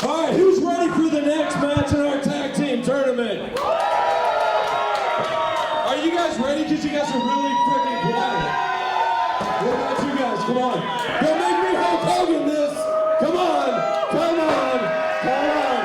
All right, who's ready for the next match in our tag team tournament? Are you guys ready? Because you guys are really freaking quiet. What about you guys? Come on. Don't make me Hulk Hogan this. Come on. Come on. Come on.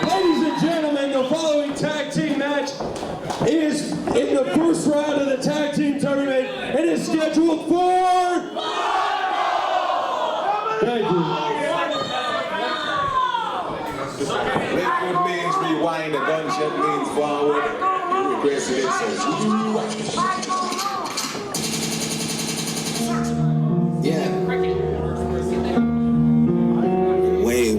Ladies and gentlemen, the following tag team match is in the first round of the tag team tournament and is scheduled for... Thank you. Lakewood means rewind, a gunshot means forward. Regressive incense. Yeah. Wait.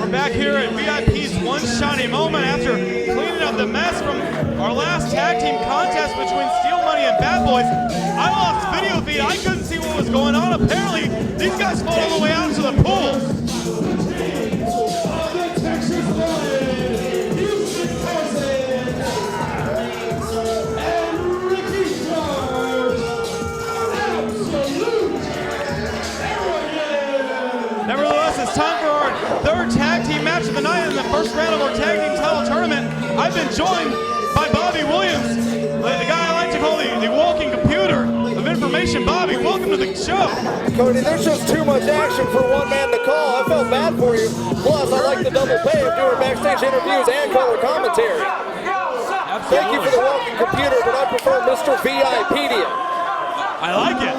We're back here at VIP's One Shiny Moment after cleaning up the mess from our last tag team contest between Steel Money and Bad Boys. I lost video feed. I couldn't see what was going on. Apparently, these guys fought all the way out to the pool. Nevertheless, it's time for our third tag team match of the night in the first round of our tag team title tournament. I've been joined by Bobby Williams, the guy I like to call the walking computer of information. Bobby, welcome to the show. Cody, there's just too much action for one man to call. I felt bad for you. Plus, I like the double pay of doing backstage interviews and color commentary. Absolutely. Thank you for the walking computer, but I prefer Mr. VIPedia. I like it.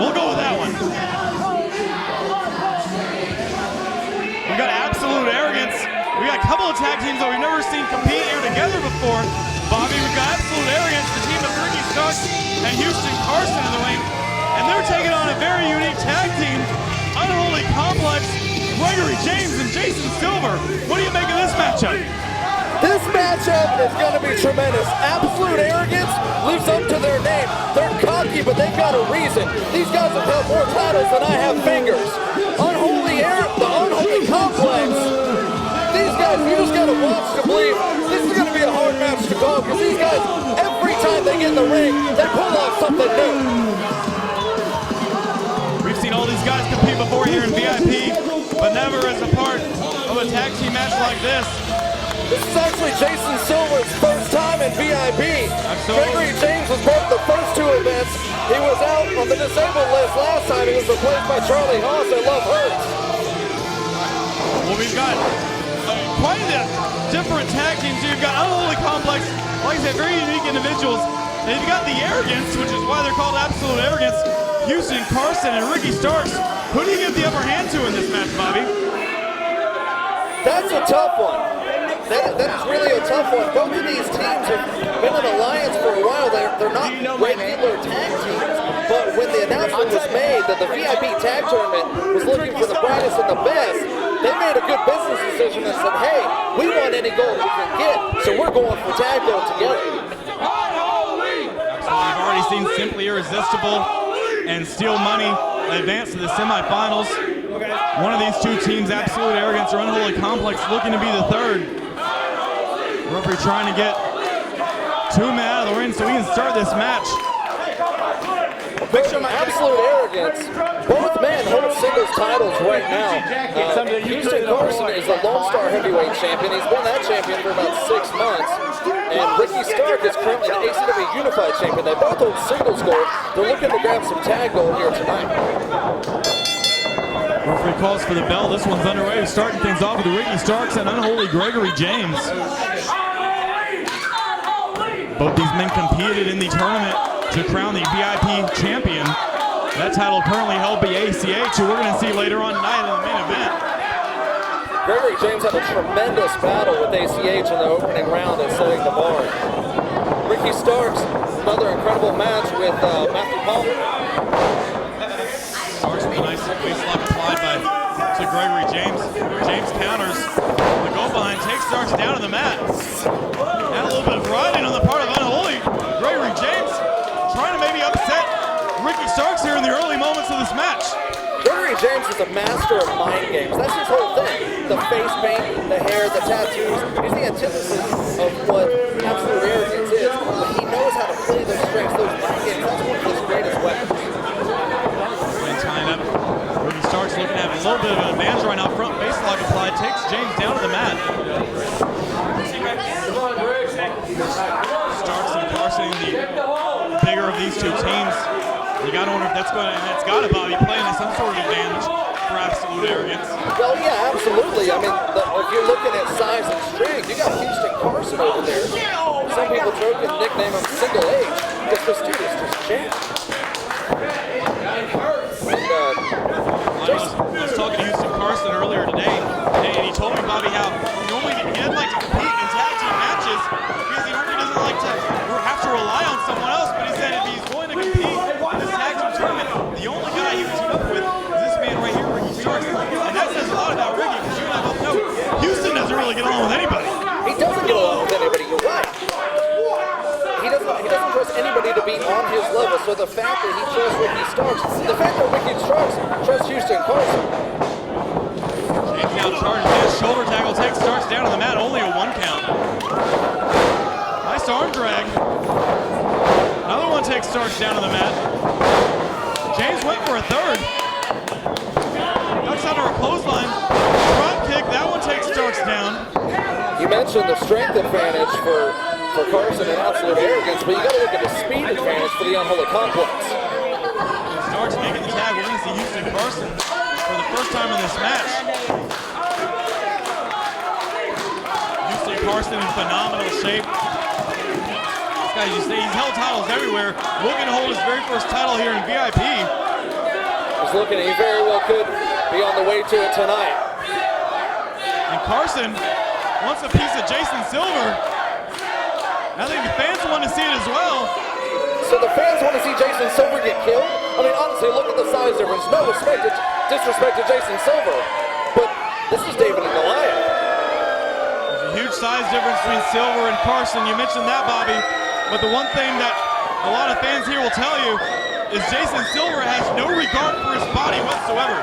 We'll go with that one. We got Absolute Arrogance. We got a couple of tag teams that we've never seen compete here together before. Bobby, we've got Absolute Arrogance, the team of Ricky Starks and Houston Carson in the ring. And they're taking on a very unique tag team, Unholy Complex, Gregory James and Jason Silver. What do you make of this matchup? This matchup is going to be tremendous. Absolute Arrogance lives up to their name. They're cocky, but they've got a reason. These guys have held more titles than I have fingers. The Unholy Complex. These guys, you just got to watch to believe. This is going to be a hard match to call because these guys, every time they get in the ring, they pull off something new. We've seen all these guys compete before here in VIP, but never as a part of a tag team match like this. This is actually Jason Silver's first time in VIP. Absolutely. Gregory James was part of the first two events. He was out on the disabled list last time. He was replaced by Charlie Haas at Love Hurts. Well, we've got quite a different tag teams here. You've got Unholy Complex, like I said, very unique individuals. And you've got the Arrogance, which is why they're called Absolute Arrogance, Houston Carson and Ricky Starks. Who do you give the upper hand to in this match, Bobby? That's a tough one. That's really a tough one. Both of these teams have been in alliance for a while. They're not regular tag teams, but when the announcement was made that the VIP tag tournament was looking for the brightest and the best, they made a good business decision and said, hey, we want any gold we can get, so we're going for tag gold together. Absolutely. We've already seen Simply Irresistible and Steel Money advance to the semifinals. One of these two teams, Absolute Arrogance or Unholy Complex, looking to be the third. Referee trying to get two men out of the ring so we can start this match. Absolute Arrogance. Both men hold singles titles right now. Houston Carson is the Lone Star Heavyweight Champion. He's been that champion for about 6 months. And Ricky Stark is currently the ACW Unified Champion. They both hold singles gold. They're looking to grab some tag gold here tonight. Referee calls for the bell. This one's underway. We're starting things off with Ricky Starks and Unholy Gregory James. Both these men competed in the tournament to crown the VIP champion. That title currently held by ACH, who we're going to see later on tonight in the main event. Gregory James had a tremendous battle with ACH in the opening round at setting the bar. Ricky Starks, another incredible match with Matthew Palmer. Starks with a nice waistlock applied to Gregory James. James counters. The go behind takes Starks down to the mat. And a little bit of riding on the part of Unholy. Gregory James trying to maybe upset Ricky Starks here in the early moments of this match. Gregory James is a master of mind games. That's his whole thing. The face paint, the hair, the tattoos. He's the antithesis of what Absolute play those strengths, those mind games. That's one of his greatest weapons. And tying up. Ricky Starks looking to have a little bit of an advantage right now. Front base lock applied. Takes James down to the mat. Starks and Carson, the bigger of these two teams. You got to wonder if that's going to, and it's got to Bobby playing at some sort of advantage for Absolute Arrogance. Well, yeah, absolutely. I mean, if you're looking at size and strength, you got Houston Carson over there. Some people joke and nickname him Single H because this dude is just jacked. I was talking to Houston Carson earlier today, and he told me, Bobby, how he doesn't like to compete in tag team matches because he normally doesn't like to have to rely on someone else. But he said if he's going to compete in this tag team tournament, the only guy he would team up with is this man right here, Ricky Starks. And that says a lot about Ricky because you and I both know Houston doesn't really get along with anybody. He doesn't get along with anybody. You're right. He doesn't trust anybody to be on his level. So the fact that he trusts Ricky Starks, the fact that Ricky Starks trusts Houston Carson. James now charging his shoulder tackle, takes Starks down to the mat, only a 1 count. Nice arm drag. Another one takes Starks down to the mat. James went for a third. Ducks under a clothesline. Drop kick, that one takes Starks down. You mentioned the strength advantage for Carson and Absolute Arrogance, but you got to look at the speed advantage for the Unholy Complex. Starks making the tag. We're going to see Houston Carson for the first time in this match. Houston Carson in phenomenal shape. This guy, you say, he's held titles everywhere. Looking to hold his very first title here in VIP. He's looking, he very well could be on the way to it tonight. And Carson wants a piece of Jason Silver. I think the fans want to see it as well. So the fans want to see Jason Silver get killed? I mean, honestly, look at the size difference. No disrespect to Jason Silver, but this is David and Goliath. There's a huge size difference between Silver and Carson. You mentioned that, Bobby. But the one thing that a lot of fans here will tell you is Jason Silver has no regard for his body whatsoever.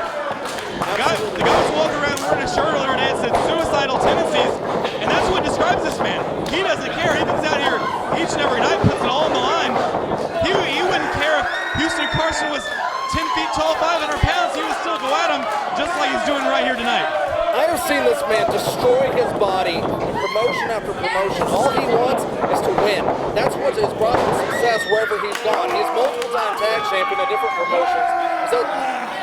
The guy was walking around wearing a shirt earlier today that said suicidal tendencies, and that's what describes this man. He doesn't care. He comes out here each and every night, puts it all on the line. He wouldn't care if Houston Carson was 10 feet tall, 500 pounds. He would still go at him just like he's doing right here tonight. I have seen this man destroy his body promotion after promotion. All he wants is to win. That's what has brought him success wherever he's gone. He's multiple-time tag champion in different promotions. He's had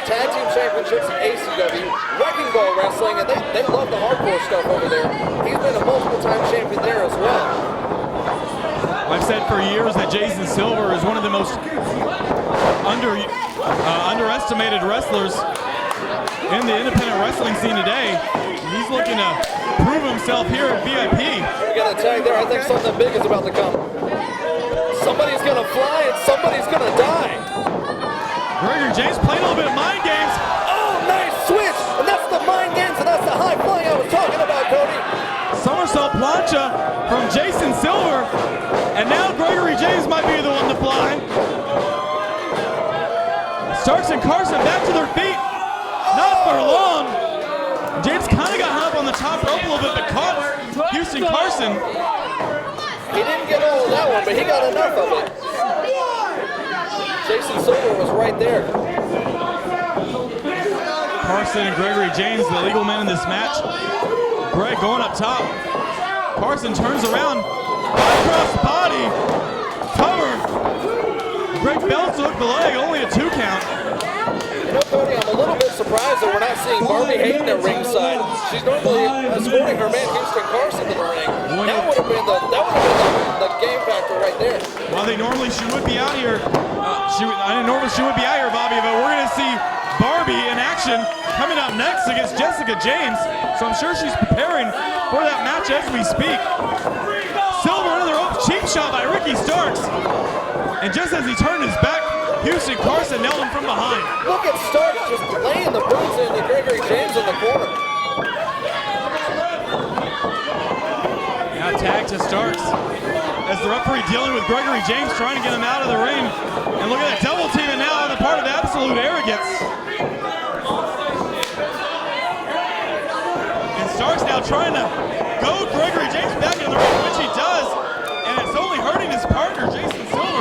tag team championships in ACW, Wrecking Ball Wrestling, and they love the hardcore stuff over there. He's been a multiple-time champion there as well. I've said for years that Jason Silver is one of the most underestimated wrestlers in the independent wrestling scene today. He's looking to prove himself here at VIP. We got a tag there. I think something big is about to come. Somebody's going to fly and somebody's going to die. Gregory James playing a little bit of mind games. Oh, nice switch. And that's the mind games and that's the high flying I was talking about, Cody. Somersault plancha from Jason Silver. And now Gregory James might be the one to fly. Starks and Carson back to their feet. Not for long. James kind of got hung up on the top rope a little bit, but caught Houston Carson. He didn't get all of that one, but he got enough of it. Jason Silver was right there. Carson and Gregory James, the legal men in this match. Greg going up top. Carson turns around. Cross body. Cover. Greg belts hook the leg, only a 2 count. You know, Cody, I'm a little bit surprised that we're not seeing Barbie Hayden at ringside. She's normally escorting her man Houston Carson to the ring. That would have been the game factor right there. Well, she would be out here. Normally she would be out here, Bobby, but we're going to see Barbie in action coming up next against Jessica James. So I'm sure she's preparing for that match as we speak. Silver under the rope, cheap shot by Ricky Starks. And just as he turned his back, Houston Carson nailed him from behind. Look at Starks just laying the boots into Gregory James in the corner. Now tag to Starks as the referee dealing with Gregory James, trying to get him out of the ring. And look at that double team, and now on the part of Absolute Arrogance. And Starks now trying to goad Gregory James back into the ring, which he does. And it's only hurting his partner, Jason Silver.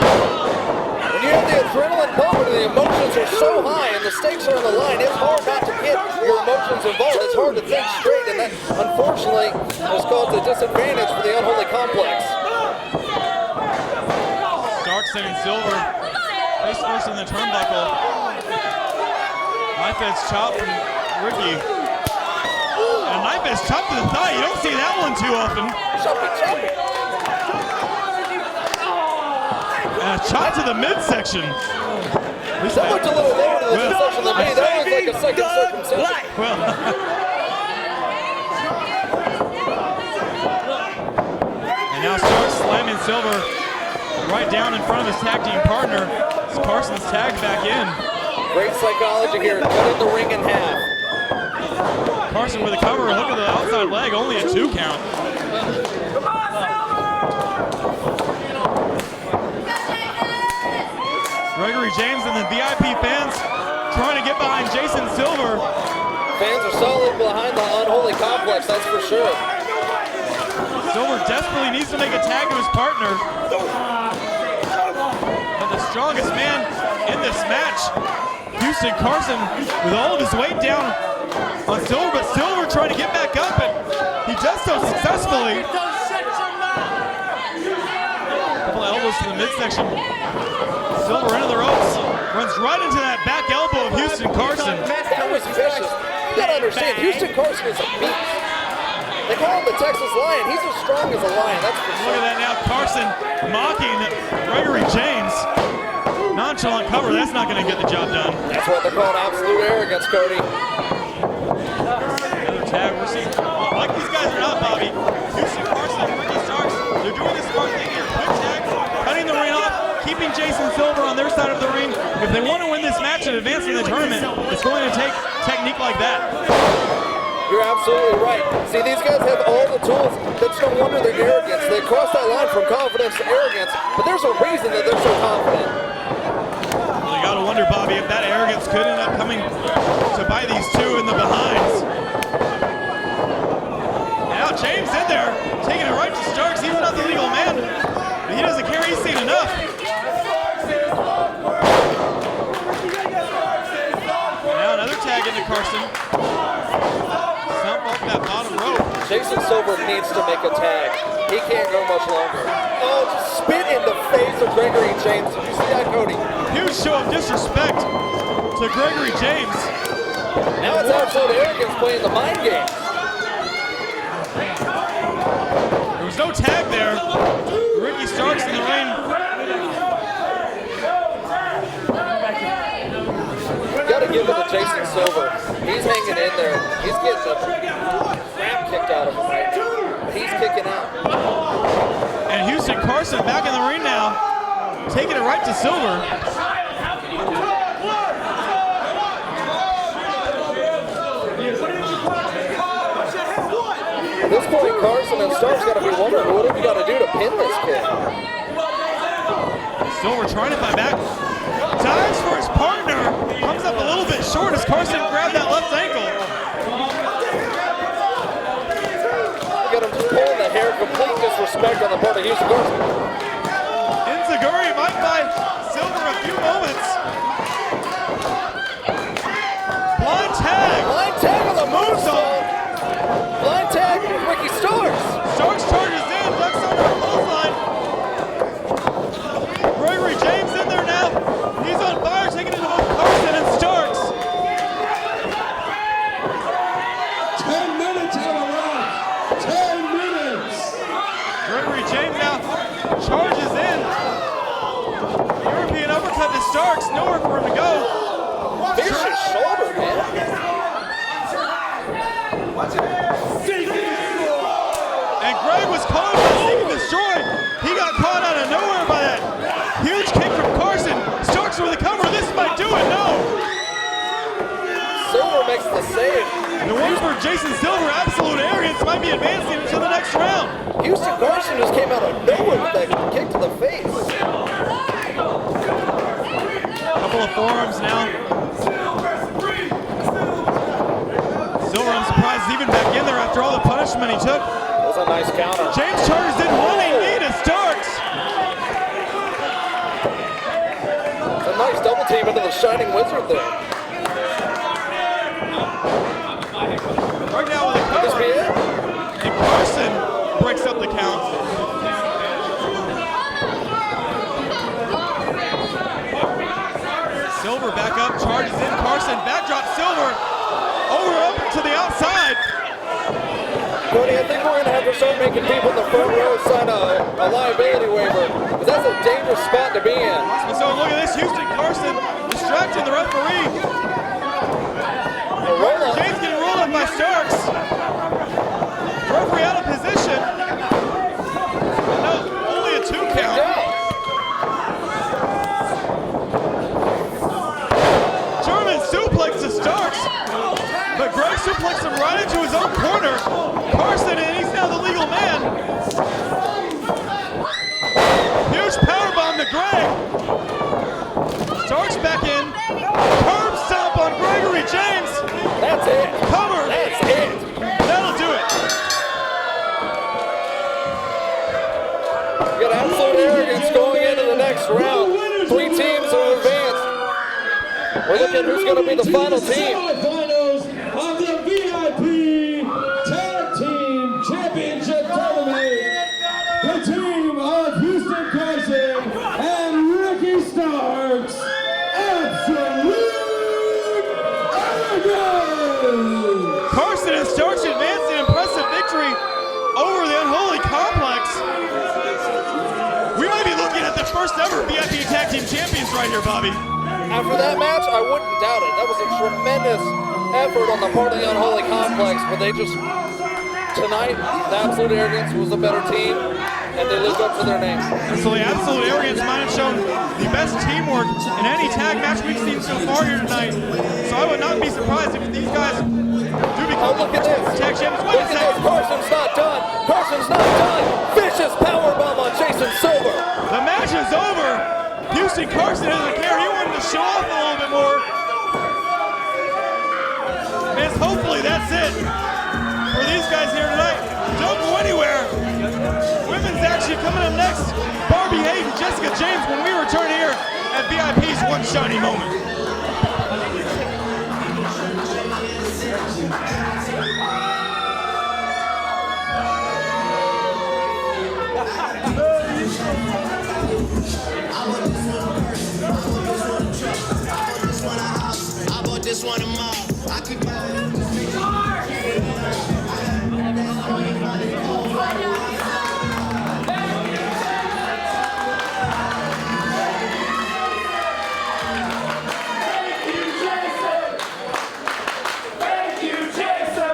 the emotions are so high and the stakes are on the line, it's hard not to get your emotions involved. It's hard to think straight, and that, unfortunately, has caused a disadvantage for the Unholy Complex. Starkson and Silver face first in the turnbuckle. Knife edge chop from Ricky. And a knife edge chop to the thigh. You don't see that one too often. Choppy. And a chop to the midsection. That looked a little lower to the midsection than me. That was like a second circumcision. Well, and now Stark slamming Silver right down in front of his tag team partner. As Carson's tagged back in. Great psychology here, cutting the ring in half. Carson with a cover, hook of the outside leg, only a 2 count. Gregory James and the VIP fans trying to get behind Jason Silver. Fans are solid behind the Unholy Complex, that's for sure. Silver desperately needs to make a tag to his partner. But the strongest man in this match, Houston Carson, with all of his weight down on Silver, but Silver trying to get back up, and he does so successfully. Couple of elbows to the midsection. Silver into the ropes, runs right into that back elbow of Houston Carson. That was vicious. You gotta understand, Houston Carson is a beast. They call him the Texas Lion. He's as strong as a lion, that's for sure. Look at that now, Carson mocking Gregory James. Nonchalant cover, that's not gonna get the job done. That's what they're calling absolute arrogance, Cody. Another tag, we're seeing, like these guys are not, Bobby. Houston Carson and Ricky Starks, they're doing the smart thing here. Quick tag, cutting the ring off, keeping Jason Silver on their side of the ring. If they want to win this match and advance in the tournament, it's going to take technique like that. You're absolutely right. See, these guys have all the tools. That's no wonder they're arrogance. They cross that line from confidence to arrogance, but there's a reason that they're so confident. Well, you got to wonder, Bobby, if that arrogance could end up coming to bite these two in the behinds. Now James in there, taking it right to Starks. He's not the legal man, but he doesn't care. He's seen enough. Now another tag into Carson. Stump off that bottom rope. Jason Silver needs to make a tag. He can't go much longer. Oh, just spit in the face of Gregory James. Did you see that, Cody? Huge show of disrespect to Gregory James. Now it's absolute arrogance playing the mind game. There was no tag there. Ricky Starks in the ring. Gotta give it to Jason Silver. He's hanging in there. He's getting the crap kicked out of him right now. He's kicking out. And Houston Carson back in the ring now, taking it right to Silver. At this point, Carson and Starks gotta be wondering what have we gotta do to pin this kid. Silver trying to fight back. Dives for his partner. Comes up a little bit short as Carson grabbed that left ankle. Look at him just pulling the hair. Complete disrespect on the part of Houston Carson. Enziguri might buy Silver a few moments. Blind tag. Blind tag on the moonsault. Blind tag with Ricky Starks. Starks charges in, ducks under a clothesline. Gregory James in there now. He's on fire, taking it to both Carson and Starks. 10 minutes have arrived. 10 minutes. Gregory James now charges in. European uppercut to Starks, nowhere for him to go. Vicious shoulder, man. And Greg was caught by Seek and Destroy. He got caught out of nowhere by that huge kick from Carson. Starks with a cover. This might do it. No. Silver makes the save. The one for Jason Silver, absolute arrogance, might be advancing into the next round. Houston Carson just came out of nowhere with that kick to the face. Couple of forearms now. Silver, I'm surprised, is even back in there after all the punishment he took. That was a nice counter. James charges in running knee to Starks. A nice double team into the the Shining Wizard there. Right now with a Could this be cover. it? And Carson breaks up the count. Silver back up, charges in. Carson backdrop Silver. Over up to the outside. Cody, I think we're going to have to start making people in the front row sign a liability waiver, because that's a dangerous spot to be in. So look at this, Houston Carson distracting the referee. James getting rolled up by Starks. Referee out of position. No, only a 2 count. German suplex to Starks, but Greg suplexed him right into his own corner. Carson, and he's now the legal man. Huge powerbomb to Greg. Starks back in. Curb stomp on Gregory James. That's it. Cover. That's it. That'll do it. You got Absolute Arrogance going into the next round. 3 teams have advanced. We're looking who's going to be the final team. Semifinals of the VIP Tag Team Championship Tournament. The team of Houston Carson and Ricky Starks. Absolute Arrogance! Carson and Starks advance an impressive victory over the Unholy Complex. We might be looking at the first ever VIP Tag Team Champions right here, Bobby. After that match, I wouldn't doubt it. That was a tremendous effort on the part of the Unholy Complex, but they just, tonight, the Absolute Arrogance was the better team, and they lived up to their name. So the Absolute Arrogance might have shown the best teamwork in any tag match we've seen so far here tonight. So I would not be surprised if these guys do become look at this. tag champions. Wait a Look at this. second. Carson's not done. Carson's not done. Vicious powerbomb on Jason Silver. The match is over. Houston Carson doesn't care. He wanted to show off a little bit more. And hopefully that's it for these guys here tonight. Don't go anywhere. Women's action coming up next. Barbie Hayden, Jessica James when we return here at VIP's One Shiny Moment. This one of mine. I keep Thank you, Jason.